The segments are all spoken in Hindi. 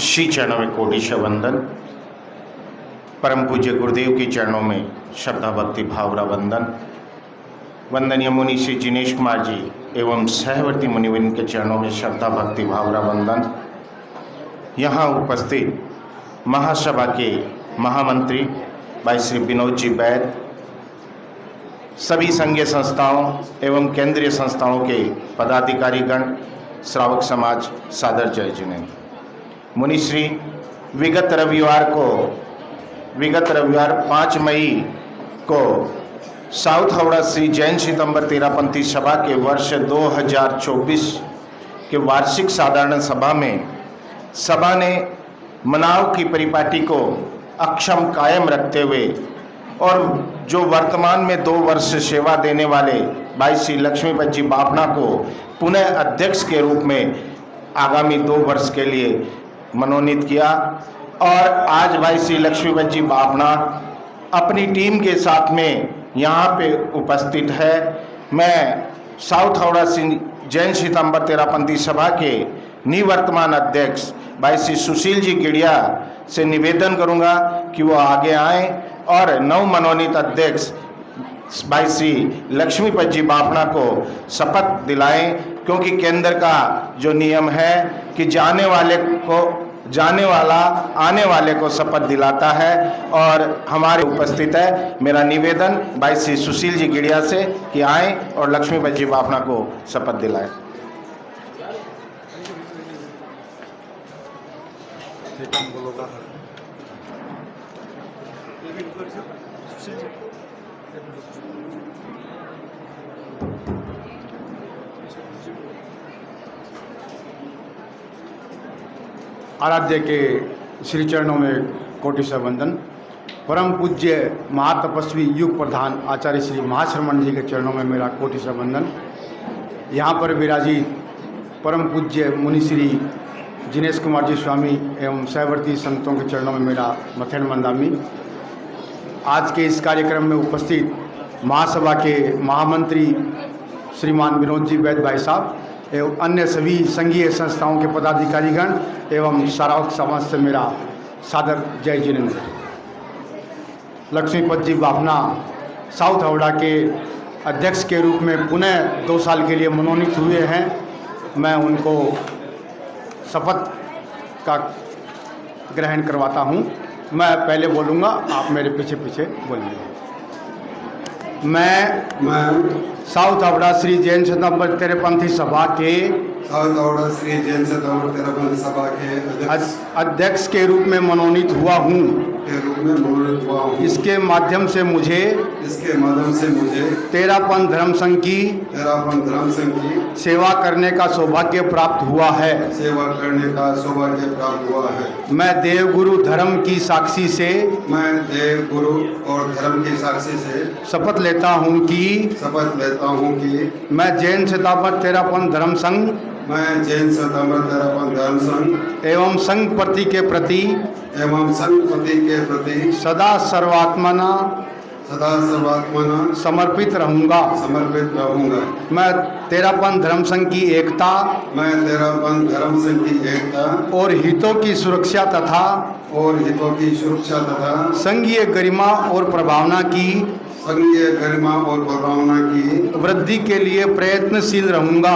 श्री चरणों में कोटि वंदन। परम पूज्य गुरुदेव के चरणों में श्रद्धा भक्ति भावरा वंदन। वंदनीय मुनि श्री जिनेश कुमार जी एवं सहवर्ती मुनिविन के चरणों में श्रद्धा भक्ति भावरा वंदन। यहाँ उपस्थित महासभा के महामंत्री भाई श्री विनोद जी वैद, सभी संघीय संस्थाओं एवं केंद्रीय संस्थाओं के पदाधिकारीगण, श्रावक समाज, सादर जय जिनेन्द्र। मुनिश्री विगत रविवार 5 मई को साउथ हावड़ा श्री जैन सितंबर तेरापंथी सभा के वर्ष 2024 के वार्षिक साधारण सभा में सभा ने मनाव की परिपाटी को अक्षम कायम रखते हुए और जो वर्तमान में 2 वर्ष सेवा देने वाले भाई श्री लक्ष्मीपत जी बापना को पुनः अध्यक्ष के रूप में आगामी 2 वर्ष के लिए मनोनीत किया। और आज भाई श्री लक्ष्मीपत जी बापना अपनी टीम के साथ में यहाँ पे उपस्थित है। मैं साउथ हावड़ा श्री जैन सितंबर तेरापंथी सभा के निवर्तमान अध्यक्ष भाई श्री सुशील जी गिड़िया से निवेदन करूँगा कि वो आगे आएँ और नव मनोनीत अध्यक्ष भाई श्री लक्ष्मीपत जी बापना को शपथ दिलाएं, क्योंकि केंद्र का जो नियम है कि जाने वाला आने वाले को शपथ दिलाता है। और हमारे उपस्थित है मेरा निवेदन भाई श्री सुशील जी गिड़िया से कि आएँ और लक्ष्मीपत जी बापना को शपथ दिलाएं। आराध्य के श्री चरणों में कोटि से वंदन। परम पूज्य महातपस्वी युग प्रधान आचार्य श्री महाश्रमण जी के चरणों में मेरा कोटि से वंदन। यहाँ पर विराजित परम पूज्य मुनि श्री जिनेश कुमार जी स्वामी एवं सहवर्ती संतों के चरणों में मेरा मथेन मंदामी। आज के इस कार्यक्रम में उपस्थित महासभा के महामंत्री श्रीमान विनोद जी वैद भाई साहब एवं अन्य सभी संघीय संस्थाओं के पदाधिकारीगण एवं श्रावक समाज से मेरा सादर जय जिनेन्द्र। लक्ष्मीपत जी बापना साउथ हावड़ा के अध्यक्ष के रूप में पुनः 2 साल के लिए मनोनीत हुए हैं। मैं उनको शपथ का ग्रहण करवाता हूं। मैं पहले बोलूँगा, आप मेरे पीछे पीछे बोलिए। मैं साउथ हावड़ा श्री जैन सितंबर तेरापंथी सभा के अध्यक्ष के रूप में मनोनीत हुआ हूँ। इसके माध्यम से मुझे तेरापंथ धर्म संघ की सेवा करने का सौभाग्य प्राप्त हुआ है। मैं देवगुरु धर्म की साक्षी से शपथ लेता हूँ कि मैं जैन सितंबर तेरापंथ धर्म संघ एवं संघ प्रति के प्रति सदा सर्वात्मना समर्पित रहूंगा। मैं तेरापंथ धर्म संघ की एकता और हितों की सुरक्षा तथा संघीय गरिमा और प्रभावना की वृद्धि के लिए प्रयत्नशील रहूंगा।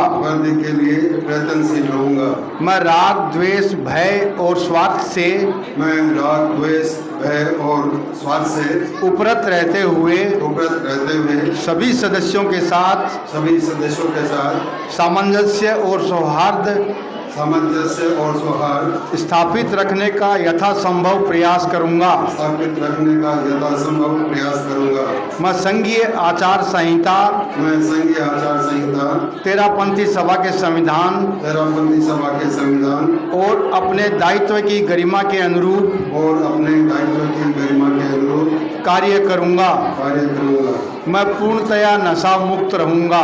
मैं राग द्वेष भय और स्वार्थ से उपरत रहते हुए सभी सदस्यों के साथ सामंजस्य और सौहार्द स्थापित रखने का यथासंभव प्रयास करूंगा। मैं संघीय आचार संहिता तेरापंथी सभा के संविधान और अपने दायित्व की गरिमा के अनुरूप कार्य करूंगा। मैं पूर्णतया नशा मुक्त रहूंगा।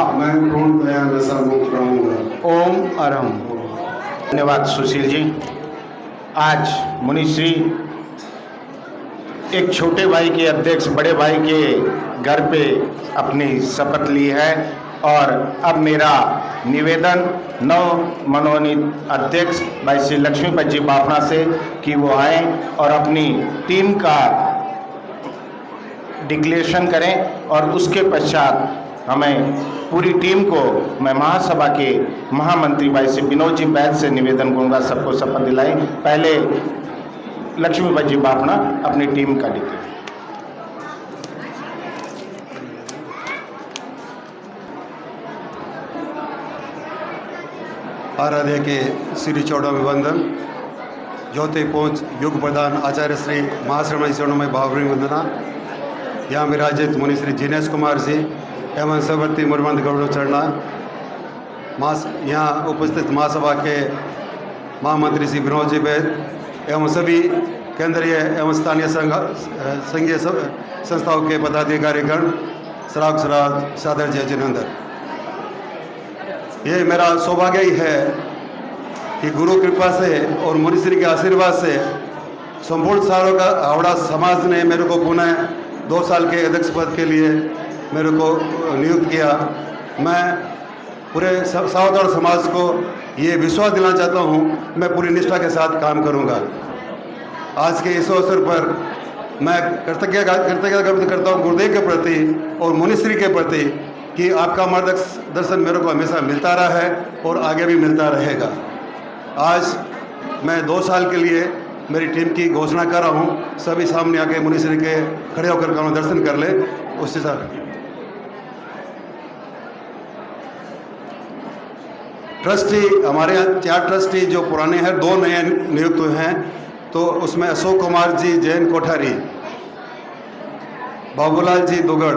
ओम अरहम। धन्यवाद सुशील जी। आज मुनिश्री एक छोटे भाई के अध्यक्ष बड़े भाई के घर पे अपनी शपथ ली है। और अब मेरा निवेदन नव मनोनीत अध्यक्ष भाई श्री लक्ष्मीपत जी बाफना से कि वो आए और अपनी टीम का डिक्लेरेशन करें और उसके पश्चात हमें पूरी टीम को मैं महासभा के महामंत्री भाई श्री विनोद जी बैद से निवेदन करूंगा सबको शपथ दिलाएं। पहले लक्ष्मीपत जी बाफना अपनी टीम का डिक्लेरेशन। आराध्य के श्री चौदहवें वंदन ज्योति पहुँच युग प्रधान आचार्य श्री महाश्रमण चरणों में भावभीनी वंदना। यहाँ विराजित मुनि श्री जिनेश कुमार जी एवं सवर्ती मुरमंद गौरव चरणा, यहाँ उपस्थित महासभा के महामंत्री श्री विनोद जी बैद एवं सभी केंद्रीय एवं स्थानीय संघीय संस्थाओं के पदाधिकारीगण, श्रावक श्रावक सादर जय जिनेंद्र। ये मेरा सौभाग्य ही है कि गुरु कृपा से और मुनिश्री के आशीर्वाद से संपूर्ण सारों का हावड़ा समाज ने मेरे को पुनः 2 साल के अध्यक्ष पद के लिए मेरे को नियुक्त किया। मैं पूरे सावधान समाज को ये विश्वास दिलाना चाहता हूँ मैं पूरी निष्ठा के साथ काम करूँगा। आज के इस अवसर पर मैं कृतज्ञता व्यक्त करता हूँ गुरुदेव के प्रति और मुनिश्री के प्रति कि आपका मार्गदर्शन मेरे को हमेशा मिलता रहा है और आगे भी मिलता रहेगा। आज मैं 2 साल के लिए मेरी टीम की घोषणा कर रहा हूँ। सभी सामने आके मुनिश्री के खड़े होकर का दर्शन कर ले। उसके साथ ट्रस्टी, हमारे यहाँ 4 ट्रस्टी जो पुराने हैं, 2 नए नियुक्त हुए हैं। तो उसमें अशोक कुमार जी जैन कोठारी, बाबूलाल जी दुगड़,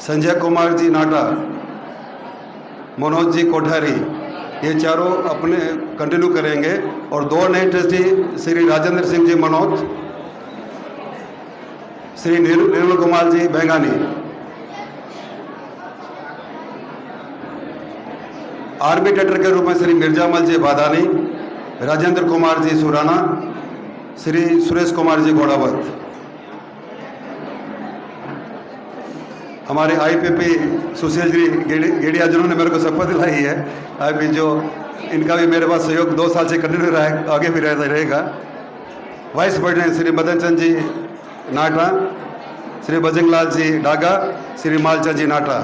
संजय कुमार जी नाटा, मनोज जी कोठारी, ये चारों अपने कंटिन्यू करेंगे। और 2 नए ट्रस्टी श्री राजेंद्र सिंह जी मनोज, श्री निर्मल कुमार जी बेंगानी, आर्बिट्रेटर के रूप में श्री मिर्जामल जी बादानी, राजेंद्र कुमार जी सुराना, श्री सुरेश कुमार जी घोड़ावत। हमारे आईपीपी सुशील जी गेड़िया जिन्होंने मेरे को शपथ दिलाई है, अभी जो इनका भी मेरे पास सहयोग 2 साल से कंटिन्यू रहा है, आगे भी रहेगा। वाइस प्रेसिडेंट श्री मदन चंद जी नाटा, श्री बजरंगलाल जी डागा, श्री मालचंद जी नाटा।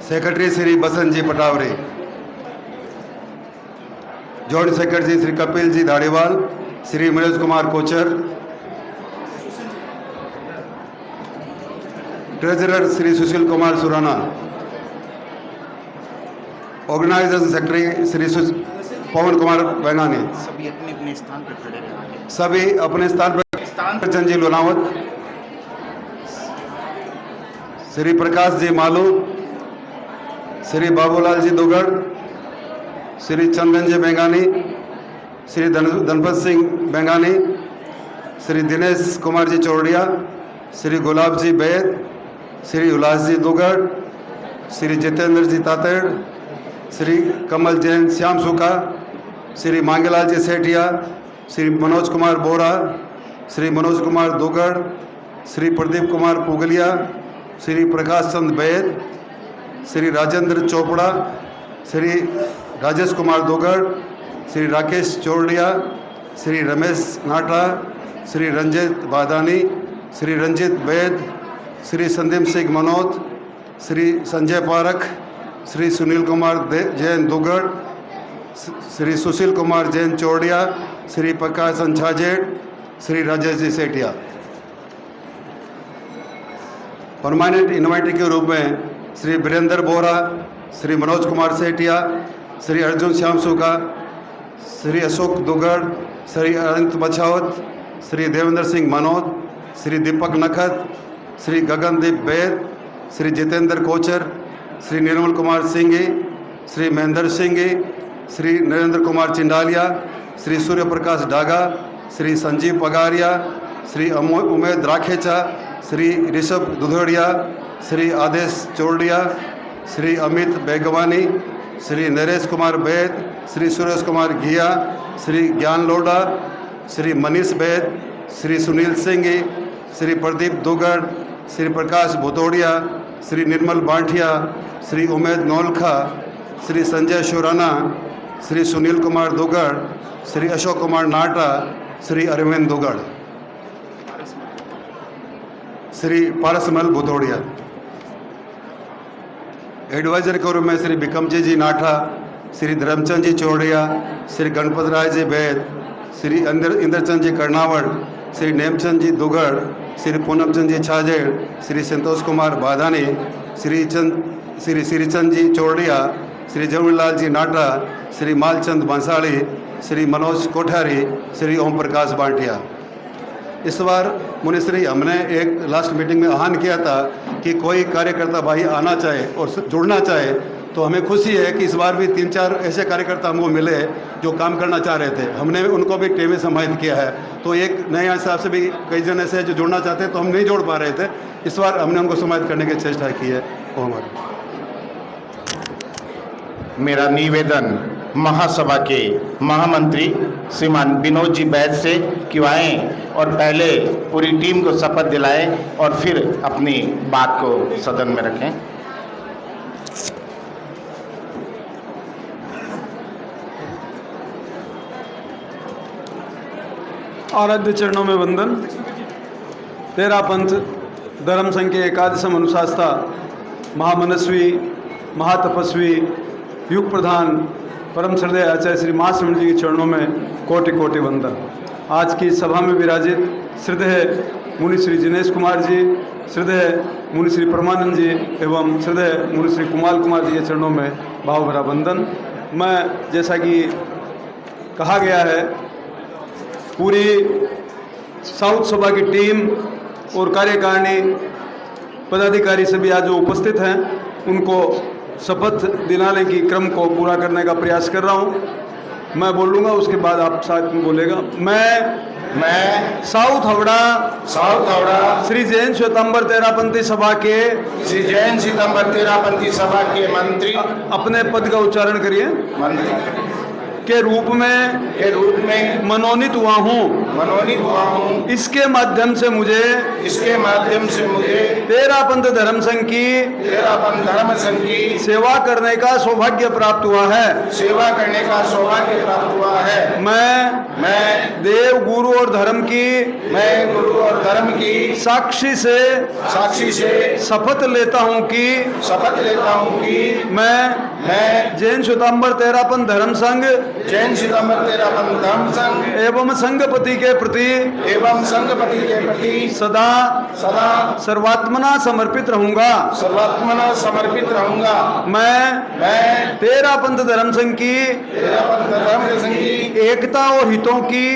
सेक्रेटरी श्री बसंत जी Patawari, joint secretary Shri Kapil ji Dhariwal, Shri Manoj Kumar Kochhar, treasurer Shri Sushil Kumar Surana, organisation secretary Shri Pawan Kumar Bengani. सभी अपने अपने स्थान पर खड़े रहेंगे। सभी अपने स्थान पर चंद जी लोनावत, श्री प्रकाश जी मालू, श्री बाबूलाल जी दुगड़, श्री चंदन जी बेंगानी, श्री धनपत सिंह बेंगानी, श्री दिनेश कुमार जी चौड़िया, श्री गुलाब जी बैद, श्री उल्लास जी दुगड़, श्री जितेंद्र जी तातेड़, श्री कमल जैन श्याम सुखा, श्री मांगेलाल जी सेठिया, श्री मनोज कुमार बोरा, श्री मनोज कुमार दुगड़, श्री प्रदीप कुमार पुगलिया, श्री प्रकाश चंद बैद, श्री राजेंद्र चोपड़ा, श्री राजेश कुमार दुगड़, श्री राकेश चौड़िया, श्री रमेश नाटा, श्री रंजित बादानी, श्री रंजित बैद, श्री संदीप सिंह मनोज, श्री संजय पारख, श्री सुनील कुमार जैन दुगड़, श्री सुशील कुमार जैन चौड़िया, श्री प्रकाश छाजेड़, श्री राजेश जी सेठिया। परमानेंट इन्वाइटी के रूप में श्री वीरेंद्र बोरा, श्री मनोज कुमार सेठिया, श्री अर्जुन श्याम सुखा, श्री अशोक दुगड़, श्री अनंत बछावत, श्री देवेंद्र सिंह मनोज, श्री दीपक नखत, श्री गगनदीप बैद, श्री जितेंद्र कोचर, श्री निर्मल कुमार सिंघी, श्री महेंद्र सिंघी, श्री नरेंद्र कुमार चिंडालिया, श्री सूर्य प्रकाश डागा, श्री संजीव पगारिया, श्री उमेद राखेचा, श्री ऋषभ दुधोड़िया, श्री आदेश चौड़िया, श्री अमित बेगवानी, श्री नरेश कुमार बैद, श्री सुरेश कुमार घिया, श्री ज्ञान लोडा, श्री मनीष बैद, श्री सुनील सिंह, श्री प्रदीप दुगड़, श्री प्रकाश भुतोड़िया, श्री निर्मल बांठिया, श्री उमेद नौलखा, श्री संजय शुराना, श्री सुनील कुमार दुगड़, श्री अशोक कुमार नाटा, श्री अरविंद दुगड़, श्री पारसमल भुतोड़िया। एडवाइजर करो में श्री बिकमजी जी नाठा, श्री धर्मचंद जी चौड़िया, श्री गणपत राय जी बैद, श्री इंद्रचंद जी कर्नावड़, श्री नेमचंद जी दुगड़, श्री पूनमचंद जी छाजेड़, श्री संतोष कुमार बाधानी, श्री श्रीचंद जी चौड़िया, श्री जवाहरलाल जी नाटा, श्री मालचंद बंसाली, श्री मनोज कोठारी, श्री ओम प्रकाश बांटिया। इस बार मुनिश्री हमने एक लास्ट मीटिंग में आह्वान किया था कि कोई कार्यकर्ता भाई आना चाहे और जुड़ना चाहे, तो हमें खुशी है कि इस बार भी 3-4 ऐसे कार्यकर्ता हमको मिले जो काम करना चाह रहे थे। हमने उनको भी टीम में सम्मानित किया है। तो एक नए हिसाब से भी कई जन ऐसे जो जुड़ना चाहते हैं तो हम नहीं जोड़ पा रहे थे, इस बार हमने उनको सम्मानित करने की चेष्टा की है। वो हमारी मेरा निवेदन महासभा के महामंत्री श्रीमान विनोद जी बैद से कि आएँ और पहले पूरी टीम को शपथ दिलाएं और फिर अपनी बात को सदन में रखें। आराध्य चरणों में वंदन। तेरा पंथ धर्म संघ के एकादशम अनुशास्ता महामनस्वी महातपस्वी युग प्रधान परम श्रद्धेय आचार्य श्री महाश्रमण जी के चरणों में कोटि कोटि वंदन। आज की सभा में विराजित श्रद्धेय मुनि श्री जिनेश कुमार जी, श्रद्धेय मुनि श्री परमानंद जी एवं श्रद्धेय मुनि श्री कुमार जी के चरणों में भाव भरा वंदन। मैं जैसा कि कहा गया है, पूरी साउथ सभा की टीम और कार्यकारिणी पदाधिकारी सभी आज जो उपस्थित हैं उनको शपथ दिलाने की क्रम को पूरा करने का प्रयास कर रहा हूं। मैं बोलूँगा, उसके बाद आप साथ में बोलेगा। मैं साउथ हावड़ा श्री जैन श्वेतांबर तेरापंथी सभा के मंत्री अपने पद का उच्चारण करिए के रूप में मनोनीत हुआ हूँ। इसके माध्यम से मुझे तेरापंथ धर्म संघ की सेवा करने का सौभाग्य प्राप्त हुआ है। मैं देव गुरु और धर्म की साक्षी से शपथ लेता हूँ कि मैं जैन श्वेतांबर तेरापंथ धर्म संघ एवं संघपति के प्रति सदा सर्वात्मना समर्पित रहूंगा। मैं तेरापंथ धर्म संघ की एकता और हितों की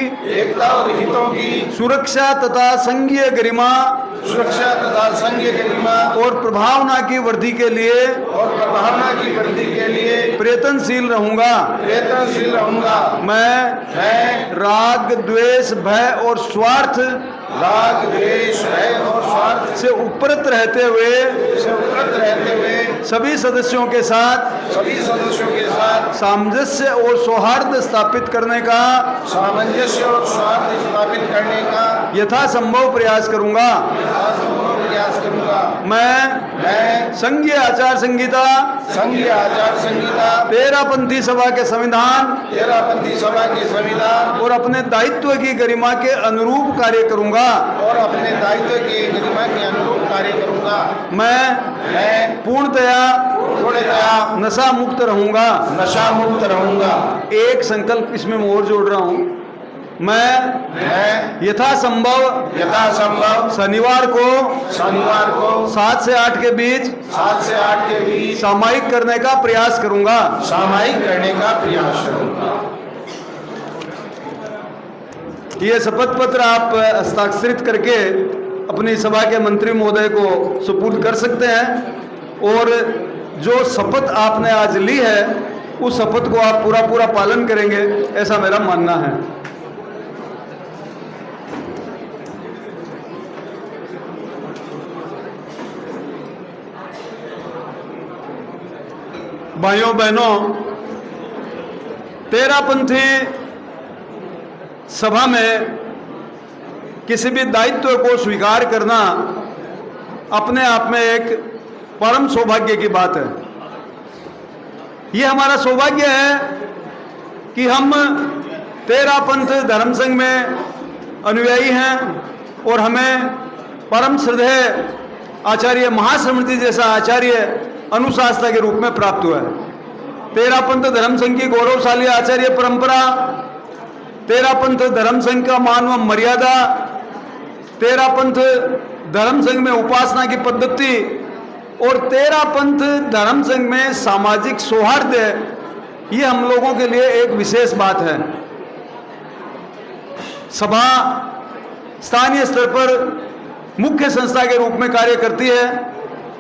सुरक्षा तथा संघीय गरिमा और प्रभावना की वृद्धि के लिए प्रयत्नशील रहूंगा। मैं राग द्वेष भय और स्वार्थ से उपरत रहते हुए सभी सदस्यों के साथ सामंजस्य और सौहार्द स्थापित करने का यथासंभव प्रयास करूंगा। मैं संघीय आचार संहिता तेरापंथी सभा के संविधान और अपने दायित्व की गरिमा के अनुरूप कार्य करूंगा। मैं पूर्णतया नशा मुक्त रहूंगा। एक संकल्प इसमें मैं और जोड़ रहा हूँ। मैं यथासंभव शनिवार को 7 से 8 के बीच सामायिक करने का प्रयास करूंगा। ये शपथ पत्र आप हस्ताक्षरित करके अपनी सभा के मंत्री महोदय को सुपुर्द कर सकते हैं और जो शपथ आपने आज ली है उस शपथ को आप पूरा पालन करेंगे, ऐसा मेरा मानना है। भाइयों बहनों, तेरापंथी सभा में किसी भी दायित्व को स्वीकार करना अपने आप में एक परम सौभाग्य की बात है। ये हमारा सौभाग्य है कि हम तेरा पंथ धर्म संघ में अनुयायी हैं और हमें परम श्रद्धेय आचार्य महाश्रमण जी जैसा आचार्य अनुशासता के रूप में प्राप्त हुआ है। तेरा पंथ धर्म संघ की गौरवशाली आचार्य परंपरा, तेरा पंथ धर्म संघ का मान व मर्यादा, तेरा पंथ धर्म संघ में उपासना की पद्धति और तेरा पंथ धर्म संघ में सामाजिक सौहार्द, ये हम लोगों के लिए एक विशेष बात है। सभा स्थानीय स्तर पर मुख्य संस्था के रूप में कार्य करती है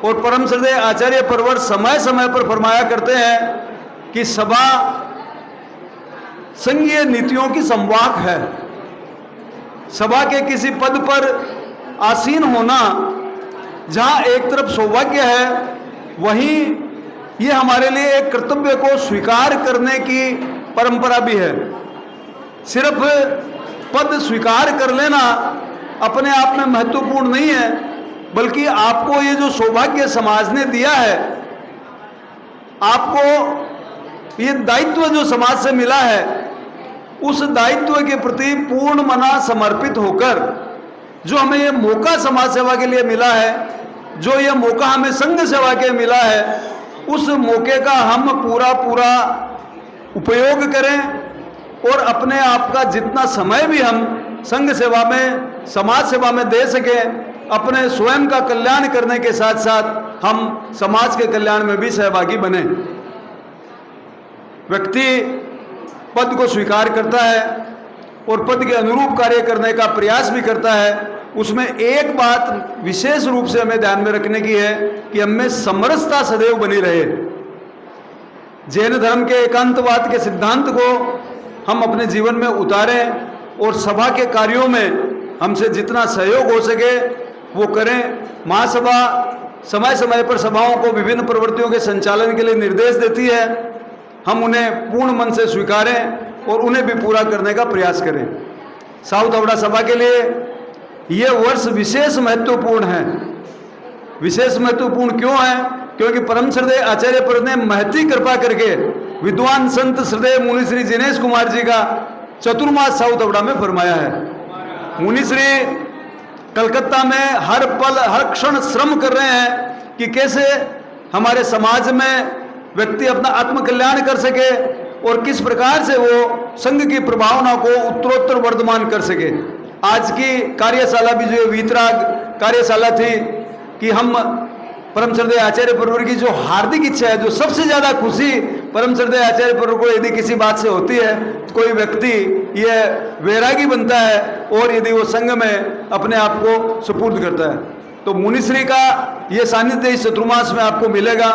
और परम श्रद्धेय आचार्य परवर समय समय पर फरमाया करते हैं कि सभा संघीय नीतियों की संवाहक है। सभा के किसी पद पर आसीन होना जहां एक तरफ सौभाग्य है, वहीं ये हमारे लिए एक कर्तव्य को स्वीकार करने की परंपरा भी है। सिर्फ पद स्वीकार कर लेना अपने आप में महत्वपूर्ण नहीं है, बल्कि आपको ये जो सौभाग्य समाज ने दिया है, आपको ये दायित्व जो समाज से मिला है, उस दायित्व के प्रति पूर्ण मना समर्पित होकर जो हमें ये मौका समाज सेवा के लिए मिला है, जो ये मौका हमें संघ सेवा के मिला है, उस मौके का हम पूरा पूरा उपयोग करें और अपने आप का जितना समय भी हम संघ सेवा में, समाज सेवा में दे सकें, अपने स्वयं का कल्याण करने के साथ साथ हम समाज के कल्याण में भी सहभागी बने। व्यक्ति पद को स्वीकार करता है और पद के अनुरूप कार्य करने का प्रयास भी करता है। उसमें एक बात विशेष रूप से हमें ध्यान में रखने की है कि हमें समरसता सदैव बनी रहे। जैन धर्म के एकांतवाद के सिद्धांत को हम अपने जीवन में उतारें और सभा के कार्यों में हमसे जितना सहयोग हो सके वो करें। महासभा समय समय पर सभाओं को विभिन्न प्रवृत्तियों के संचालन के लिए निर्देश देती है। हम उन्हें पूर्ण मन से स्वीकारें और उन्हें भी पूरा करने का प्रयास करें। साउथ हावड़ा सभा के लिए ये वर्ष विशेष महत्वपूर्ण है। विशेष महत्वपूर्ण क्यों है? क्योंकि परम श्रद्धेय आचार्य पर ने महती कृपा करके विद्वान संत श्रद्धेय मुनि श्री जिनेश कुमार जी का चतुर्मास साउथ हावड़ा में फरमाया है। मुनि श्री कलकत्ता में हर पल हर क्षण श्रम कर रहे हैं कि कैसे हमारे समाज में व्यक्ति अपना आत्मकल्याण कर सके और किस प्रकार से वो संघ की प्रभावना को उत्तरोत्तर वर्धमान कर सके। आज की कार्यशाला भी जो वीतराग कार्यशाला थी कि हम परम श्रद्धेय आचार्य परवर की जो हार्दिक इच्छा है, जो सबसे ज्यादा खुशी परम श्रद्धेय आचार्य परवर को यदि किसी बात से होती है तो कोई व्यक्ति ये वैरागी बनता है और यदि वो संघ में अपने आप को सुपुर्द करता है। तो मुनिश्री का ये सानिध्य इस चतुर्मास में आपको मिलेगा।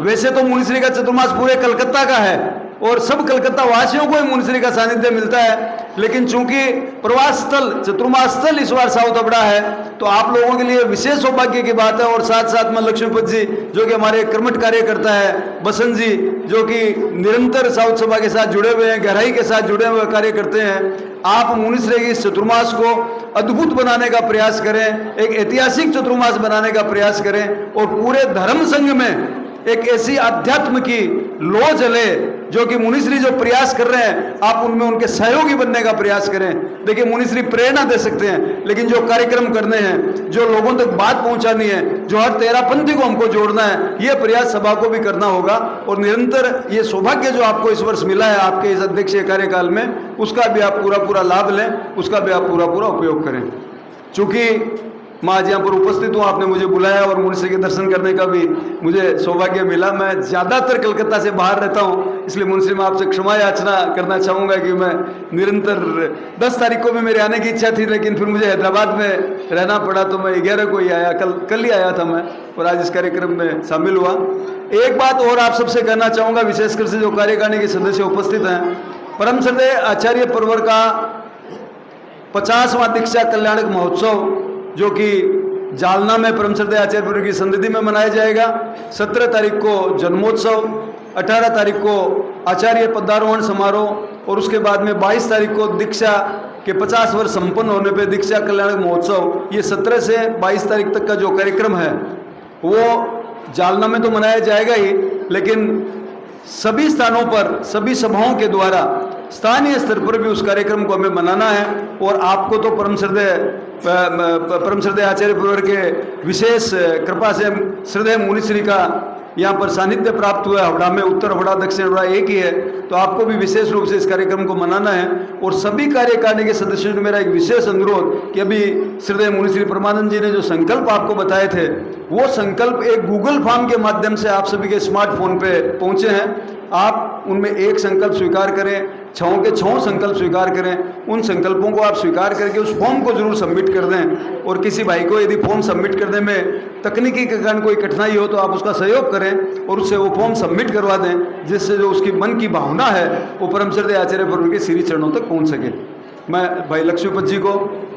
वैसे तो मुनिश्री का चतुर्मास पूरे कलकत्ता का है और सब कलकत्ता वासियों को ही मुनिश्री का सानिध्य मिलता है, लेकिन चूंकि प्रवास स्थल चतुर्मास स्थल इस बार साउथ हावड़ा है तो आप लोगों के लिए विशेष सौभाग्य की बात है। और साथ साथ में लक्ष्मीपत जी जो कि हमारे कर्मठ कार्य करता है, बसंत जी जो कि निरंतर साउथ सभा के साथ जुड़े हुए हैं, गहराई के साथ जुड़े हुए कार्य करते हैं। आप मुनिश्री के इस चतुर्मास को अद्भुत बनाने का प्रयास करें, एक ऐतिहासिक चतुर्मास बनाने का प्रयास करें और पूरे धर्म संघ में एक ऐसी अध्यात्म की लो जले जो कि मुनिश्री जो प्रयास कर रहे हैं, आप उनमें उनके सहयोगी बनने का प्रयास करें। देखिए मुनिश्री प्रेरणा दे सकते हैं, लेकिन जो कार्यक्रम करने हैं, जो लोगों तक बात पहुंचानी है, जो हर तेरा पंथी को हमको जोड़ना है, ये प्रयास सभा को भी करना होगा। और निरंतर ये सौभाग्य जो आपको इस वर्ष मिला है आपके इस अध्यक्षीय कार्यकाल में, उसका भी आप पूरा पूरा लाभ लें, उसका भी आप पूरा पूरा उपयोग करें। चूंकि मैं आज यहाँ पर उपस्थित हूँ, आपने मुझे बुलाया और मुनिश्री के दर्शन करने का भी मुझे सौभाग्य मिला। मैं ज़्यादातर कलकत्ता से बाहर रहता हूँ, इसलिए मुनिश्री मैं आपसे क्षमा याचना करना चाहूँगा कि मैं निरंतर 10 तारीख को भी मेरे आने की इच्छा थी, लेकिन फिर मुझे हैदराबाद में रहना पड़ा तो मैं 11 को ही आया। कल ही आया था मैं और आज इस कार्यक्रम में शामिल हुआ। एक बात और आप सबसे कहना चाहूँगा, विशेषकर से जो कार्यकारिणी के सदस्य उपस्थित हैं, परम श्रद्धेय आचार्य परवर का 50वां दीक्षा कल्याणक महोत्सव जो कि जालना में परम श्रद्धेय आचार्य परवर की सन्निधि में मनाया जाएगा। 17 तारीख को जन्मोत्सव, 18 तारीख को आचार्य पदारोहण समारोह और उसके बाद में 22 तारीख को दीक्षा कि 50 वर्ष संपन्न होने पे दीक्षा कल्याण महोत्सव ये 17 से 22 तारीख तक का जो कार्यक्रम है वो जालना में तो मनाया जाएगा ही, लेकिन सभी स्थानों पर सभी सभाओं के द्वारा स्थानीय स्तर पर भी उस कार्यक्रम को हमें मनाना है। और आपको तो परम श्रद्धेय आचार्य परिवार के विशेष कृपा से श्रद्धेय मुनिश्री का यहाँ पर सानिध्य प्राप्त हुआ है। हावड़ा में उत्तर हावड़ा दक्षिण हावड़ा एक ही है, तो आपको भी विशेष रूप से इस कार्यक्रम को मनाना है। और सभी कार्यकारिणी के सदस्यों ने मेरा एक विशेष अनुरोध कि अभी श्रद्धेय मुनिश्री परमानंद जी ने जो संकल्प आपको बताए थे वो संकल्प एक गूगल फॉर्म के माध्यम से आप सभी के स्मार्टफोन पे पहुँचे हैं। आप उनमें एक संकल्प स्वीकार करें, 6 के 6 संकल्प स्वीकार करें। उन संकल्पों को आप स्वीकार करके उस फॉर्म को जरूर सबमिट कर दें। और किसी भाई को यदि फॉर्म सबमिट करने में तकनीकी के कारण कोई कठिनाई हो तो आप उसका सहयोग करें और उससे वो फॉर्म सबमिट करवा दें, जिससे जो उसकी मन की भावना है वो परम श्रद्धेय आचार्य परिवार के श्री चरणों तक पहुँच सके। मैं भाई लक्ष्मीपत जी को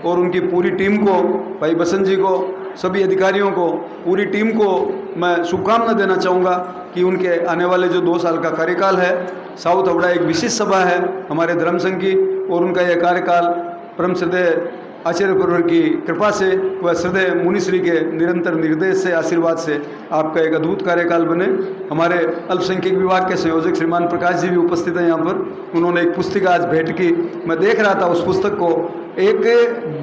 और उनकी पूरी टीम को, भाई बसंत जी को, सभी अधिकारियों को, पूरी टीम को मैं शुभकामना देना चाहूँगा कि उनके आने वाले जो 2 साल का कार्यकाल है, साउथ हावड़ा एक विशिष्ट सभा है हमारे धर्म संघ की, और उनका यह कार्यकाल परम श्रद्धेय आचार्य परिवार की कृपा से व श्रद्धेय मुनिश्री के निरंतर निर्देश से, आशीर्वाद से आपका एक अद्भुत कार्यकाल बने। हमारे अल्पसंख्यक विभाग के संयोजक श्रीमान प्रकाश जी भी उपस्थित हैं यहाँ पर। उन्होंने एक पुस्तिका आज भेंट की। मैं देख रहा था उस पुस्तक को। एक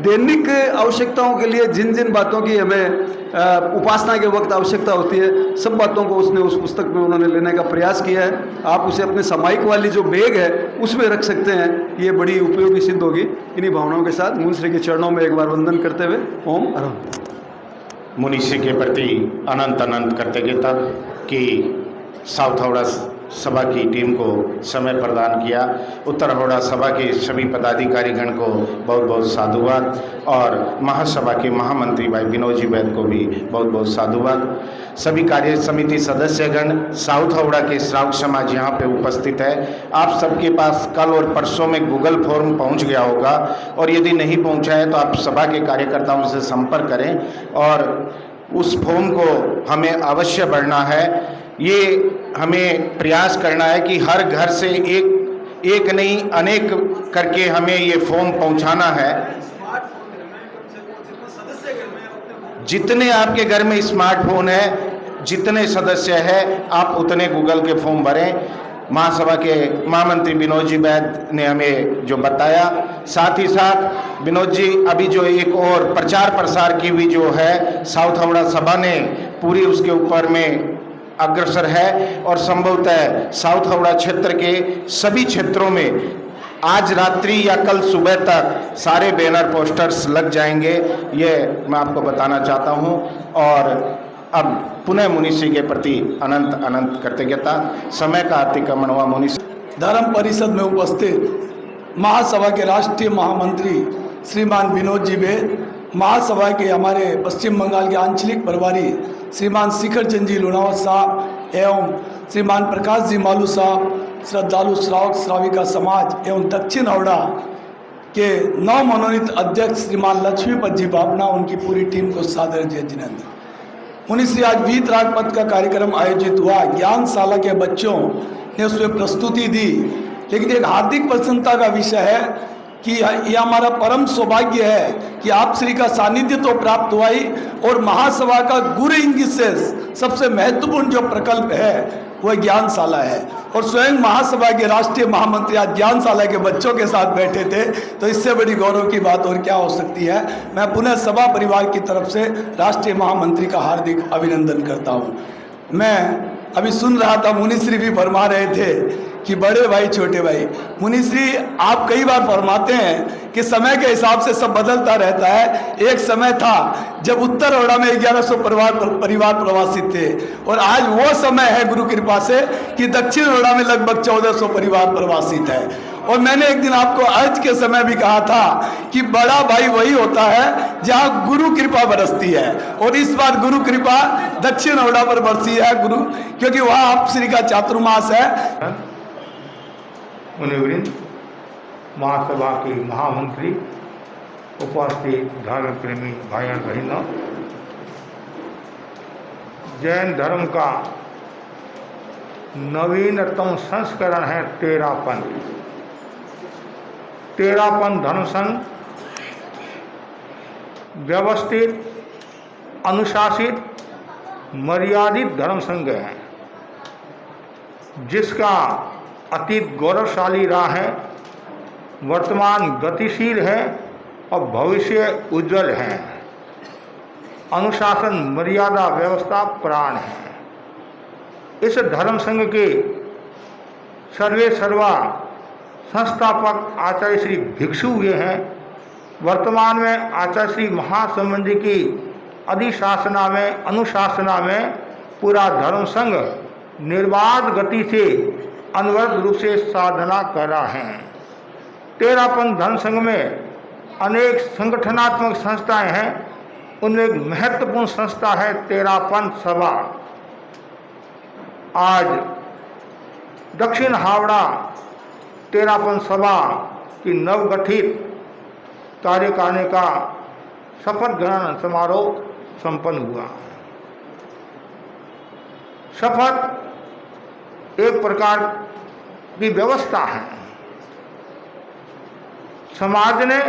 दैनिक आवश्यकताओं के लिए जिन जिन बातों की हमें उपासना के वक्त आवश्यकता होती है, सब बातों को उसने उस पुस्तक में उन्होंने लेने का प्रयास किया है। आप उसे अपने सामायिक वाली जो बैग है उसमें रख सकते हैं, ये बड़ी उपयोगी सिद्ध होगी। इन्हीं भावनाओं के साथ मुनिश्री के चरणों में एक बार वंदन करते हुए ओम अरहम। मुनिश्री के प्रति अनंत अनंत कृतज्ञता कि साउथ हावड़ा सभा की टीम को समय प्रदान किया। उत्तर हावड़ा सभा के सभी पदाधिकारीगण को बहुत बहुत साधुवाद, और महासभा के महामंत्री भाई विनोद जी वैद्य को भी बहुत बहुत साधुवाद। सभी कार्य समिति सदस्यगण, साउथ हावड़ा के श्रावक समाज यहाँ पे उपस्थित है। आप सबके पास कल और परसों में गूगल फॉर्म पहुँच गया होगा, और यदि नहीं पहुँचा है तो आप सभा के कार्यकर्ताओं से संपर्क करें और उस फॉर्म को हमें अवश्य भरना है। ये हमें प्रयास करना है कि हर घर से एक नहीं अनेक करके हमें ये फॉर्म पहुंचाना है। जितने आपके घर में स्मार्टफोन है, जितने सदस्य है, आप उतने गूगल के फॉर्म भरें। महासभा के महामंत्री विनोद जी वैद्य ने हमें जो बताया, साथ ही साथ विनोद जी अभी जो एक और प्रचार प्रसार की हुई जो है साउथ हावड़ा सभा ने पूरी उसके ऊपर में अग्रसर है, और संभवतः साउथ हावड़ा क्षेत्र के सभी क्षेत्रों में आज रात्रि या कल सुबह तक सारे बैनर पोस्टर्स लग जाएंगे, ये मैं आपको बताना चाहता हूं। और अब पुनः मुनिश्री के प्रति अनंत अनंत कृतज्ञता। समय का अतिक्रमण हुआ। मुनिश्री धर्म परिषद में उपस्थित महासभा के राष्ट्रीय महामंत्री श्रीमान विनोद जी वैद्य, महासभा के हमारे पश्चिम बंगाल के आंचलिक प्रभारी श्रीमान शिखर चंद जी लुणावत साहब एवं श्रीमान प्रकाश जी मालू साहब, श्रद्धालु श्रावक श्राविका समाज एवं दक्षिण हावड़ा के नव मनोनीत अध्यक्ष श्रीमान लक्ष्मीपत जी बाबना, उनकी पूरी टीम को सादर जय जिनेंद्र। मुनिश्री आज वीतराग पथ का कार्यक्रम आयोजित हुआ। ज्ञानशाला के बच्चों ने उसमें प्रस्तुति दी, लेकिन एक हार्दिक प्रसन्नता का विषय है कि यह हमारा परम सौभाग्य है कि आप श्री का सानिध्य तो प्राप्त हुआ ही, और महासभा का गुरु इंगित से सबसे महत्वपूर्ण जो प्रकल्प है वह ज्ञानशाला है। और स्वयं महासभा के राष्ट्रीय महामंत्री आज ज्ञानशाला के बच्चों के साथ बैठे थे, तो इससे बड़ी गौरव की बात और क्या हो सकती है। मैं पुनः सभा परिवार की तरफ से राष्ट्रीय महामंत्री का हार्दिक अभिनंदन करता हूँ। मैं अभी सुन रहा था, मुनिश्री भी फरमा रहे थे कि बड़े भाई छोटे भाई। मुनिश्री आप कई बार फरमाते हैं कि समय के हिसाब से सब बदलता रहता है। एक समय था जब उत्तर हावड़ा में 1100 परिवार प्रवासित थे, और आज वो समय है गुरु कृपा से कि दक्षिण हावड़ा में लगभग 1400 परिवार प्रवासित है। और मैंने एक दिन आपको आज के समय भी कहा था कि बड़ा भाई वही होता है जहाँ गुरु कृपा बरसती है, और इस बार गुरु कृपा दक्षिण हावड़ा पर बरसी है गुरु, क्योंकि वहाँ आप श्री का चातुर्मास है। मुनिवृंद, महासभा के महामंत्री, उपस्थित धर्म प्रेमी भाइयों बहनों, जैन धर्म का नवीनतम संस्करण है तेरापंथ। तेरापन धर्म संघ व्यवस्थित, अनुशासित, मर्यादित धर्म संघ है, जिसका अतीत गौरवशाली रहा है, वर्तमान गतिशील है और भविष्य उज्जवल है। अनुशासन, मर्यादा, व्यवस्था प्राण है। इस धर्म संघ के सर्वे सर्वा संस्थापक आचार्य श्री भिक्षु हुए हैं। वर्तमान में आचार्य श्री महासंबंध जी की अधिशासना में, अनुशासना में पूरा धर्म संघ निर्बाध गति से अनवरत रूप से साधना कर रहा है। तेरापन धर्म संघ में अनेक संगठनात्मक संस्थाएं हैं, उनमें एक महत्वपूर्ण संस्था है तेरापन सभा। आज दक्षिण हावड़ा तेरापन सभा की नवगठित कार्यकारिणी का शपथ ग्रहण समारोह संपन्न हुआ। शपथ एक प्रकार की व्यवस्था है। समाज ने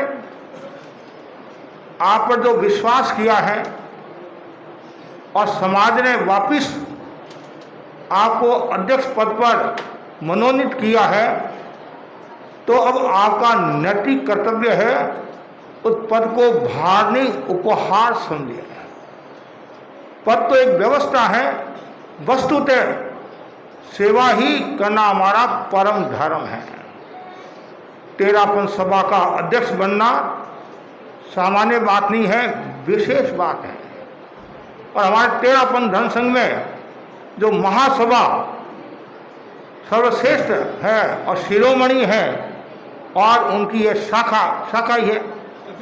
आप पर जो विश्वास किया है और समाज ने वापिस आपको अध्यक्ष पद पर मनोनीत किया है, तो अब आपका नैतिक कर्तव्य है उस पद को भारनी उपहार समझिए। पद तो एक व्यवस्था है, वस्तुतः सेवा ही करना हमारा परम धर्म है। तेरापन सभा का अध्यक्ष बनना सामान्य बात नहीं है, विशेष बात है। और हमारे तेरापन धर्म संघ में जो महासभा सर्वश्रेष्ठ है और शिरोमणि है, और उनकी ये शाखा ही है,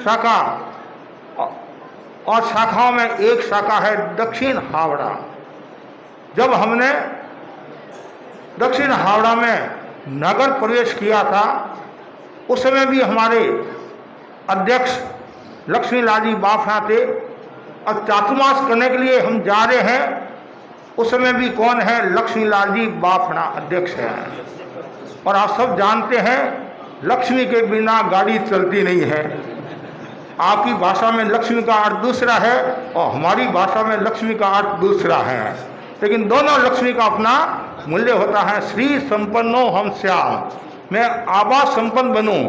शाखा, और शाखाओं में एक शाखा है दक्षिण हावड़ा। जब हमने दक्षिण हावड़ा में नगर प्रवेश किया था, उस समय भी हमारे अध्यक्ष लक्ष्मी लाल जी बाफना थे। अब चातुर्मास करने के लिए हम जा रहे हैं, उस समय भी कौन है? लक्ष्मी लाल जी बाफना अध्यक्ष हैं। और आप सब जानते हैं लक्ष्मी के बिना गाड़ी चलती नहीं है। आपकी भाषा में लक्ष्मी का अर्थ दूसरा है और हमारी भाषा में लक्ष्मी का अर्थ दूसरा है, लेकिन दोनों लक्ष्मी का अपना मूल्य होता है। श्री संपन्नो हम श्याम, मैं आभा संपन्न बनूं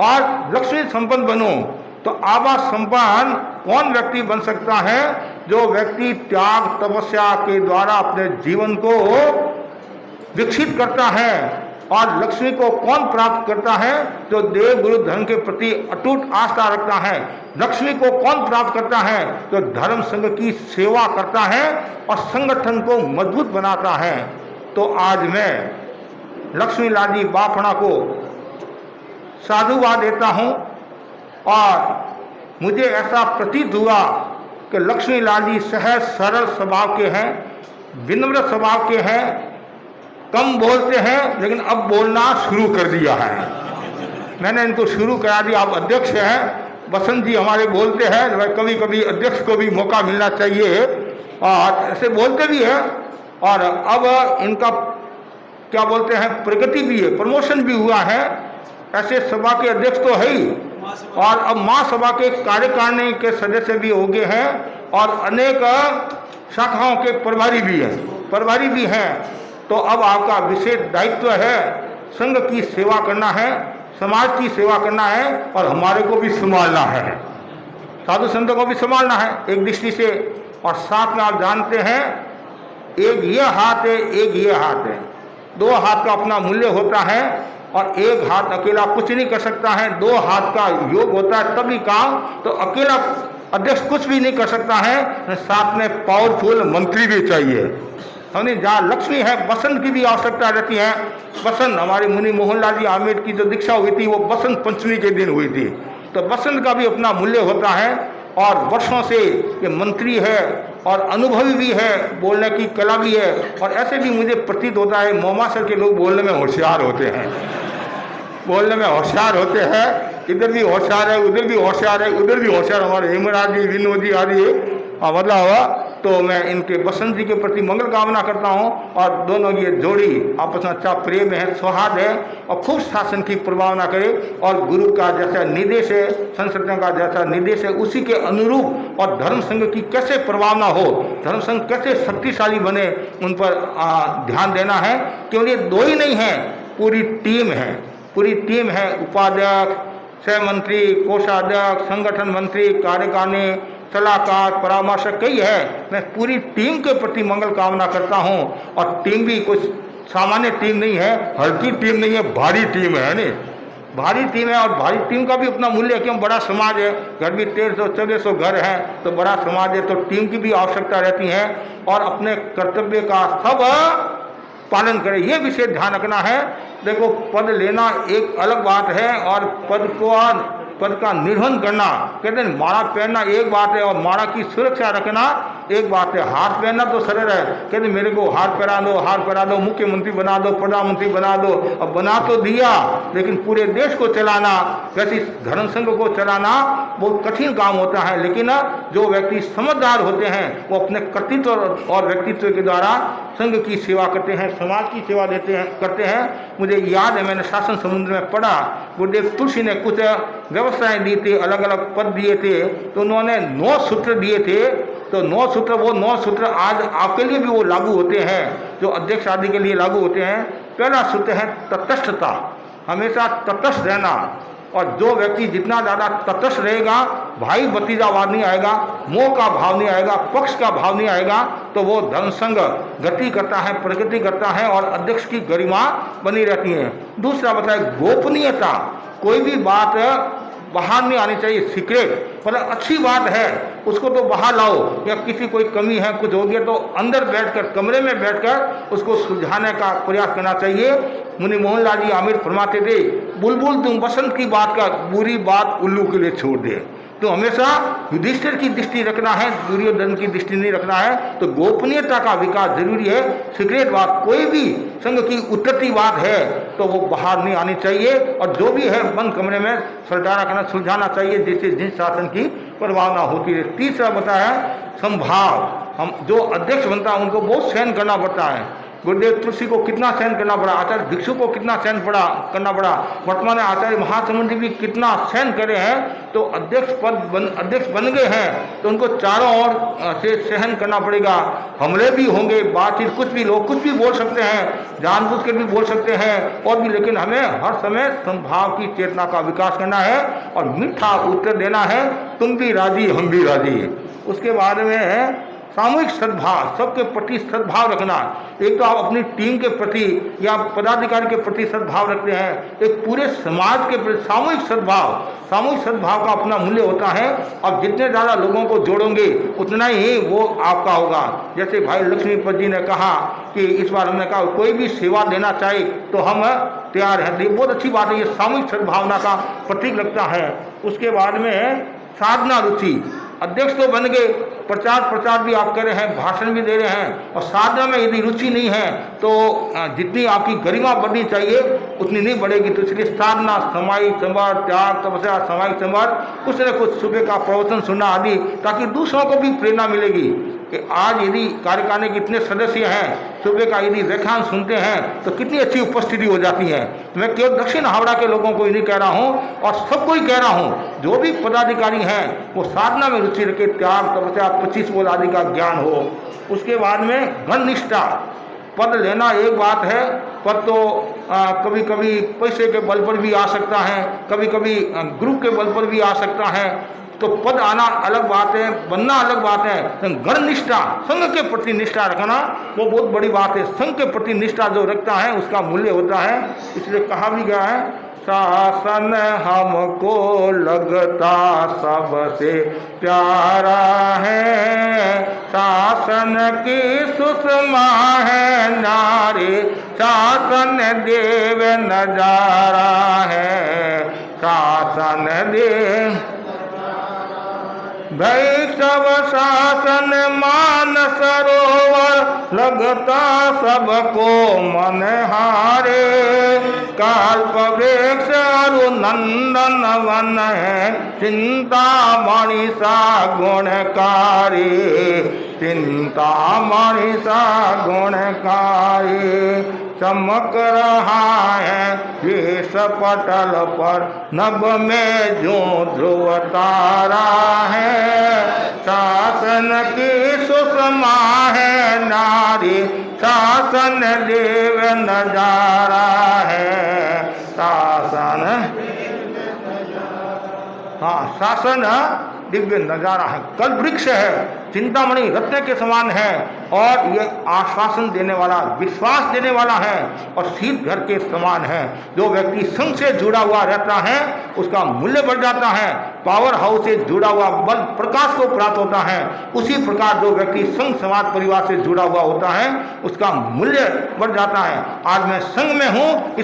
और लक्ष्मी संपन्न बनूं, तो आभा संपन्न कौन व्यक्ति बन सकता है? जो व्यक्ति त्याग तपस्या के द्वारा अपने जीवन को विकसित करता है। और लक्ष्मी को कौन प्राप्त करता है? जो देव गुरु धर्म के प्रति अटूट आस्था रखता है। लक्ष्मी को कौन प्राप्त करता है? जो धर्म संघ की सेवा करता है और संगठन को मजबूत बनाता है। तो आज मैं लक्ष्मी लाल जी बाफना को साधुवाद देता हूँ, और मुझे ऐसा प्रतीत हुआ कि लक्ष्मी लाल जी सहज सरल स्वभाव के हैं, विनम्र स्वभाव के हैं, कम बोलते हैं, लेकिन अब बोलना शुरू कर दिया है। मैंने इनको शुरू करा दिया। आप अध्यक्ष हैं, बसंत जी हमारे बोलते हैं, कभी कभी अध्यक्ष को भी मौका मिलना चाहिए, और ऐसे बोलते भी हैं। और अब इनका क्या बोलते हैं, प्रगति भी है, प्रमोशन भी हुआ है। ऐसे सभा के अध्यक्ष तो है ही, और अब महासभा के कार्यकारिणी के सदस्य भी हो गए हैं, और अनेक शाखाओं के प्रभारी भी हैं। तो अब आपका विशेष दायित्व है, संघ की सेवा करना है, समाज की सेवा करना है, और हमारे को भी संभालना है, साधु संतों को भी संभालना है एक दृष्टि से। और साथ में आप जानते हैं, एक ये हाथ है, एक ये हाथ है, दो हाथ का अपना मूल्य होता है, और एक हाथ अकेला कुछ नहीं कर सकता है। दो हाथ का योग होता है तभी काम। तो अकेला अध्यक्ष कुछ भी नहीं कर सकता है, साथ में पावरफुल मंत्री भी चाहिए। हमने जहाँ लक्ष्मी है, बसंत की भी आवश्यकता रहती है। बसंत, हमारे मुनि मोहनलाल जी आमेर की जो दीक्षा हुई थी वो बसंत पंचमी के दिन हुई थी, तो बसंत का भी अपना मूल्य होता है। और वर्षों से ये मंत्री है और अनुभवी भी है, बोलने की कला भी है। और ऐसे भी मुझे प्रतीत होता है मोमासर के लोग बोलने में होशियार होते हैं, बोलने में होशियार होते हैं। इधर भी होशियार है, उधर भी होशियार है, उधर भी होशियार। हमारे हेमराज जी, विनोद जी आदि मतलब। तो मैं इनके बसंत जी के प्रति मंगल कामना करता हूँ। और दोनों ये जोड़ी आपस में अच्छा प्रेम है, सौहार्द है और खूब शासन की प्रभावना करे और गुरु का जैसा निर्देश है, संस्कृतियों का जैसा निर्देश है, उसी के अनुरूप और धर्म संघ की कैसे प्रभावना हो, धर्म संघ कैसे शक्तिशाली बने, उन पर ध्यान देना है। केवल ये दो ही नहीं है, पूरी टीम है, पूरी टीम है। उपाध्यक्ष, सह मंत्री, कोषाध्यक्ष, संगठन मंत्री, कार्यकारिणी, सलाहकार, परामर्शक कई है। मैं पूरी टीम के प्रति मंगल कामना करता हूँ। और टीम भी कुछ सामान्य टीम नहीं है, हल्की टीम नहीं है, भारी टीम है नहीं, भारी टीम है। और भारी टीम का भी अपना मूल्य है, क्यों बड़ा समाज है, घर भी 1300-1400 घर हैं, तो बड़ा समाज है, तो टीम की भी आवश्यकता रहती है। और अपने कर्तव्य का सब पालन करें, ये विशेष ध्यान रखना है। देखो, पद लेना एक अलग बात है और पद का निर्वहन करना, कहते हैं माला पहनना एक बात है और माला की सुरक्षा रखना एक बात है। हार पहनना तो सरल है, कहते मेरे को हार पहना दो, मुख्यमंत्री बना दो, प्रधानमंत्री बना दो। अब बना तो दिया, लेकिन पूरे देश को चलाना, वैसे धर्म संघ को चलाना बहुत कठिन काम होता है। लेकिन जो व्यक्ति समझदार होते हैं वो अपने कर्तृत्व और व्यक्तित्व के द्वारा संघ की सेवा करते हैं, समाज की सेवा करते हैं। मुझे याद है, मैंने शासन समुद्र में पढ़ा, गुरुदेव तुलसी ने कुछ व्यवस्थाएं दी थी, अलग अलग पद दिए थे, तो उन्होंने 9 सूत्र दिए थे। तो 9 सूत्र, वो 9 सूत्र आज आपके लिए भी वो लागू होते हैं, जो अध्यक्ष आदि के लिए लागू होते हैं। पहला सूत्र है तटस्थता, हमेशा तटस्थ रहना। और जो व्यक्ति जितना ज़्यादा तटस्थ रहेगा, भाई भतीजावाद नहीं आएगा, मोह का भाव नहीं आएगा, पक्ष का भाव नहीं आएगा, तो वो धर्म संघ गति करता है, प्रगति करता है और अध्यक्ष की गरिमा बनी रहती है। दूसरा बताए गोपनीयता, कोई भी बात बाहर नहीं आनी चाहिए, सीक्रेट, मतलब अच्छी बात है उसको तो बाहर लाओ, या किसी कोई कमी है, कुछ हो गया तो अंदर बैठकर, कमरे में बैठकर उसको सुलझाने का प्रयास करना चाहिए। मुनि मोहनलाल जी आमिर फरमाते थे, बुलबुल तुम बसंत की बात का, बुरी बात उल्लू के लिए छोड़ दे। तो हमेशा युधिष्ठिर की दृष्टि रखना है, दुर्योधन की दृष्टि नहीं रखना है। तो गोपनीयता का विकास जरूरी है। सीक्रेट बात, कोई भी संघ की उत्तरी बात है तो वो बाहर नहीं आनी चाहिए, और जो भी है बंद कमरे में सलटाना करना, सुलझाना चाहिए, जिससे जिन शासन की प्रभावना होती है। तीसरा बताया संभाव, हम जो अध्यक्ष बनता है उनको बहुत सहन करना पड़ता है। गुरुदेव तुलसी को कितना सहन करना पड़ा, आचार्य भिक्षु को कितना सहन करना पड़ा, वर्तमान आचार्य महासमुंद भी कितना सहन करे हैं। तो अध्यक्ष बन गए हैं तो उनको चारों ओर से सहन करना पड़ेगा। हमले भी होंगे, बातचीत, कुछ भी लोग कुछ भी बोल सकते हैं, जानबूझ के भी बोल सकते हैं और भी, लेकिन हमें हर समय संभाव की चेतना का विकास करना है और मीठा उत्तर देना है, तुम भी राजी हम भी राजी। उसके बाद में है सामूहिक सद्भाव, सबके प्रति सद्भाव रखना। एक तो आप अपनी टीम के प्रति या पदाधिकारी के प्रति सद्भाव रखते हैं, एक पूरे समाज के प्रति सामूहिक सद्भाव का अपना मूल्य होता है। और जितने ज़्यादा लोगों को जोड़ोगे उतना ही वो आपका होगा। जैसे भाई लक्ष्मीपत जी ने कहा कि इस बार हमने कहा कोई भी सेवा देना चाहे तो हम तैयार हैं, ये बहुत अच्छी बात है, ये सामूहिक सद्भावना का प्रतीक लगता है। उसके बाद में साधना रुचि, अध्यक्ष तो बन गए, प्रचार भी आप कर रहे हैं, भाषण भी दे रहे हैं, और साधना में यदि रुचि नहीं है तो जितनी आपकी गरिमा बढ़नी चाहिए उतनी नहीं बढ़ेगी। तो इसलिए साधना, सामायिक संवाद, त्याग, तपस्या, सामायिक संवाद, कुछ न कुछ सुबह का प्रवचन सुनना आदि, ताकि दूसरों को भी प्रेरणा मिलेगी कि आज यदि कार्यकारिणी के इतने सदस्य हैं, सुबह का यदि व्याख्यान सुनते हैं तो कितनी अच्छी उपस्थिति हो जाती है। तो मैं केवल दक्षिण हावड़ा के लोगों को ही नहीं कह रहा हूँ और सबको ही कह रहा हूँ, जो भी पदाधिकारी हैं वो साधना में रुचि रखे, त्याग, तपस्या, 25 बोल आदि का ज्ञान हो। उसके बाद में गण निष्ठा, पद लेना एक बात है, पद तो कभी कभी पैसे के बल पर भी आ सकता है, कभी कभी ग्रुप के बल पर भी आ सकता है, तो पद आना अलग बात है, बनना अलग बात है। गण निष्ठा, संघ के प्रति निष्ठा रखना वो बहुत बड़ी बात है। संघ के प्रति निष्ठा जो रखता है उसका मूल्य होता है। इसलिए कहा भी गया है, शासन हमको लगता सबसे प्यारा है, शासन की सुषमा है नारी, शासन देव नजारा है, शासन देव भई सब शासन मान सरोवर लगता सबको मन हारे कल्प वृक्ष अरु नंदन वन है चिंता मणि सा गुणकारी चिंता मणि सा गुणकारी चमक रहा है देश पटल पर नभ में जो ध्रुव तारा है शासन की सुषमा है नारी शासन देव नजारा है शासन हाँ शासन दिव्य नजारा है कल वृक्ष है चिंतामणि रत्न के समान है और ये आश्वासन देने वाला विश्वास देने वाला है और शीत घर के समान है। जो व्यक्ति संघ से जुड़ा हुआ रहता है उसका मूल्य बढ़ जाता है। पावर हाउस से जुड़ा हुआ बल प्रकाश को प्राप्त होता है। उसी प्रकार जो व्यक्ति संघ समाज परिवार से जुड़ा हुआ होता है उसका मूल्य बढ़ जाता है। आज मैं संघ में हूँ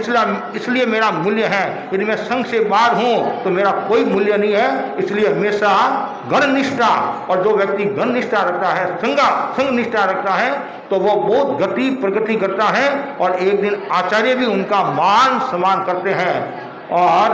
इसलिए मेरा मूल्य है। यदि मैं संघ से बाहर हूँ तो मेरा कोई मूल्य नहीं है। इसलिए हमेशा गण निष्ठा और जो व्यक्ति गण निष्ठा रखता है संघ निष्ठा रखता है तो वो बहुत गति प्रगति करता है और एक दिन आचार्य भी उनका मान सम्मान करते हैं। और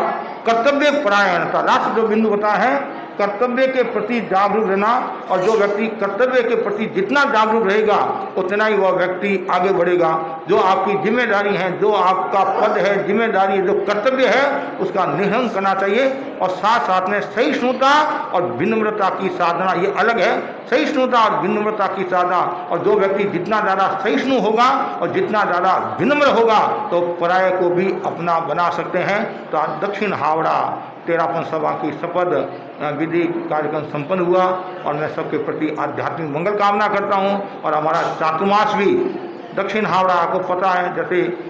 कर्तव्य परायणता लास्ट जो बिंदु बताया है कर्तव्य के प्रति जागरूक रहना और जो व्यक्ति कर्तव्य के प्रति जितना जागरूक रहेगा उतना ही वह व्यक्ति आगे बढ़ेगा। जो आपकी जिम्मेदारी है जो आपका पद है जिम्मेदारी जो कर्तव्य है उसका निर्वहन करना चाहिए और साथ साथ में सहिष्णुता और विनम्रता की साधना ये अलग है। सहिष्णुता और विनम्रता की साधना और जो व्यक्ति जितना ज़्यादा सहिष्णु होगा और जितना ज़्यादा विनम्र होगा तो पराये को भी अपना बना सकते हैं। तो आज दक्षिण हावड़ा 13 सभा की शपथ विधि कार्यक्रम संपन्न हुआ और मैं सबके प्रति आध्यात्मिक मंगल कामना करता हूं। और हमारा चातुर्मास भी दक्षिण हावड़ा आपको पता है जैसे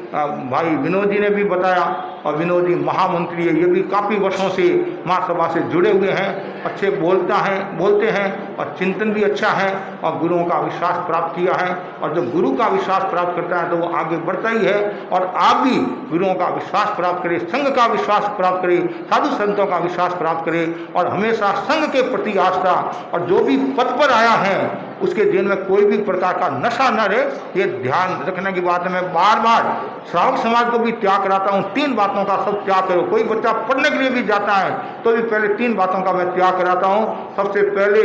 भाई विनोद जी ने भी बताया और विनोद जी महामंत्री है ये भी काफ़ी वर्षों से महासभा से जुड़े हुए हैं। अच्छे बोलते हैं और चिंतन भी अच्छा है और गुरुओं का विश्वास प्राप्त किया है। और जो गुरु का विश्वास प्राप्त करता है तो वो आगे बढ़ता ही है। और आप भी गुरुओं का विश्वास प्राप्त करें संघ का विश्वास प्राप्त करें साधु संतों का विश्वास प्राप्त करें और हमेशा संघ के प्रति आस्था और जो भी पद पर आया है उसके जीवन में कोई भी प्रकार का नशा न रहे ये ध्यान रखने की बात है। मैं बार बार श्रावक समाज को भी त्याग कराता हूँ 3 बातों का सब त्याग करो। कोई बच्चा पढ़ने के लिए भी जाता है तो भी पहले 3 बातों का मैं त्याग कराता हूँ। सबसे पहले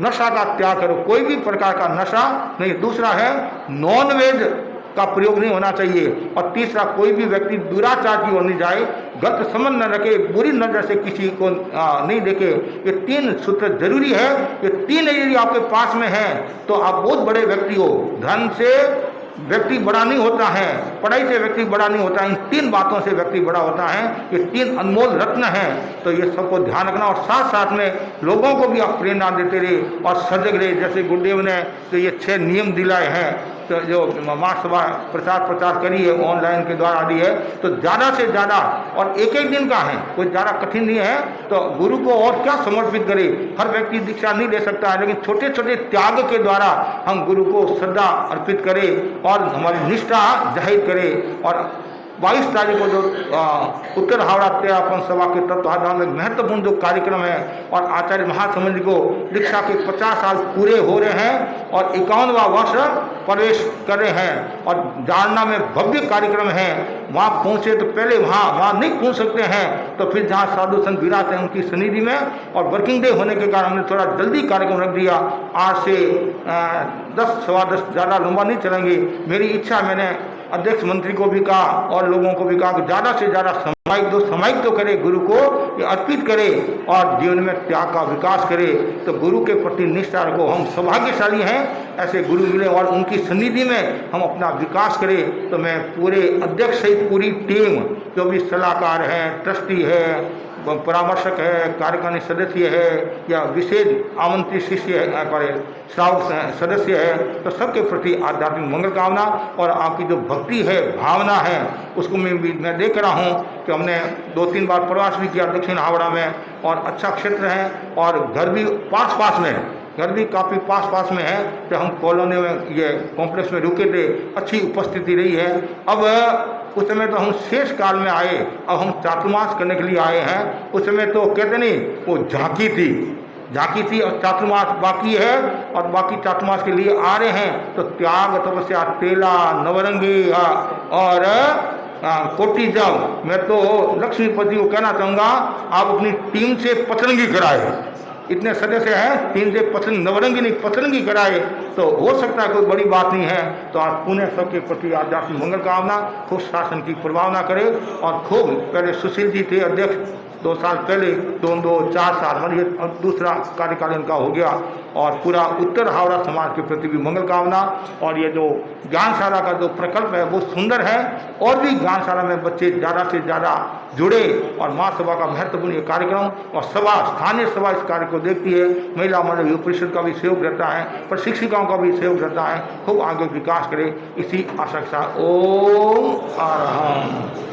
नशा का त्याग करो कोई भी प्रकार का नशा नहीं। दूसरा है नॉन वेज का प्रयोग नहीं होना चाहिए और तीसरा कोई भी व्यक्ति दुराचार की ओर नहीं जाए गलत समझ न रखे बुरी नजर से किसी को नहीं देखे। ये 3 सूत्र जरूरी है। ये 3 यदि आपके पास में है तो आप बहुत बड़े व्यक्ति हो। धन से व्यक्ति बड़ा नहीं होता है पढ़ाई से व्यक्ति बड़ा नहीं होता है इन 3 बातों से व्यक्ति बड़ा होता है। ये 3 अनमोल रत्न हैं तो ये सबको ध्यान रखना और साथ साथ में लोगों को भी आप प्रेरणा देते रहे और सजग रहे। जैसे गुरुदेव ने तो ये 6 नियम दिलाए हैं तो जो महासभा प्रचार करी है ऑनलाइन के द्वारा दी है तो ज़्यादा से ज़्यादा और एक दिन का है कोई ज़्यादा कठिन नहीं है। तो गुरु को और क्या समर्पित करे। हर व्यक्ति दीक्षा नहीं ले सकता है लेकिन छोटे छोटे त्याग के द्वारा हम गुरु को श्रद्धा अर्पित करें और हमारी निष्ठा जाहिर करें। और 22 तारीख को जो उत्तर हावड़ा 13 सभा के तत्वाधान में महत्वपूर्ण जो कार्यक्रम है और आचार्य महासमंद को दीक्षा के 50 साल पूरे हो रहे हैं और 51वां वर्ष प्रवेश कर रहे हैं और जालना में भव्य कार्यक्रम है। वहाँ पहुँचे तो पहले वहाँ नहीं पहुँच सकते हैं तो फिर जहाँ साधु संत विराट हैं उनकी सन्निधि में और वर्किंग डे होने के कारण हमने थोड़ा जल्दी कार्यक्रम रख दिया। आज से 10 सवा 10 ज़्यादा लंबा नहीं चलेंगे। मेरी इच्छा मैंने अध्यक्ष मंत्री को भी कहा और लोगों को भी कहा कि ज़्यादा से ज़्यादा सामायिक तो करे गुरु को ये अर्पित करे और जीवन में त्याग का विकास करे। तो गुरु के प्रति निष्ठा रखो। हम सौभाग्यशाली हैं ऐसे गुरु मिले और उनकी सन्निधि में हम अपना विकास करें। तो मैं पूरे अध्यक्ष सहित पूरी टीम जो भी सलाहकार हैं ट्रस्टी है परामर्शक है कार्यकारिणी सदस्य है या विशेष आमंत्रित शिष्य है श्रावक सदस्य है तो सबके प्रति आध्यात्मिक मंगल कामना और आपकी जो भक्ति है भावना है उसको मैं देख रहा हूँ कि हमने 2-3 बार प्रवास भी किया दक्षिण हावड़ा में और अच्छा क्षेत्र है और घर भी पास में घर भी काफ़ी पास में है। तो हम कॉलोनी में ये कॉम्प्लेक्स में रुके थे अच्छी उपस्थिति रही है। अब उस समय तो हम शेष काल में आए अब हम चातुर्मास करने के लिए आए हैं। उस समय तो कहते नहीं वो झांकी थी झांकी थी और चातुर्मास बाकी है और बाकी चातुर्मास के लिए आ रहे हैं, तो त्याग तपस्या तेला नवरंगी और कोटिजम। मैं तो लक्ष्मीपति को कहना चाहूँगा आप अपनी टीम से पचरंगी कराए, इतने सदस्य हैं, टीम से पचरंगी नवरंगी नहीं पचरंगी कराए तो हो सकता है कोई बड़ी बात नहीं है। तो आज पुण्य सबके प्रति आध्यात्मिक मंगल कामना, खूब शासन की प्रभावना करे और खूब पहले सुशील जी थे अध्यक्ष 2 साल पहले, 4 साल मतलब दूसरा कार्यकाल इनका हो गया और पूरा उत्तर हावड़ा समाज के प्रति भी मंगल कामना। और ये जो ज्ञानशाला का जो प्रकल्प है वो सुंदर है और भी ज्ञानशाला में बच्चे ज़्यादा से ज़्यादा जुड़े और महासभा का महत्वपूर्ण ये कार्यक्रम और सभा स्थानीय सभा इस कार्य को देखती है। महिला मंडल युवा परिषद का भी सहयोग रहता है, पर शिक्षिकाओं का भी सहयोग रहता है, खूब आगे विकास करे इसी आशा के साथ ओम अरहम।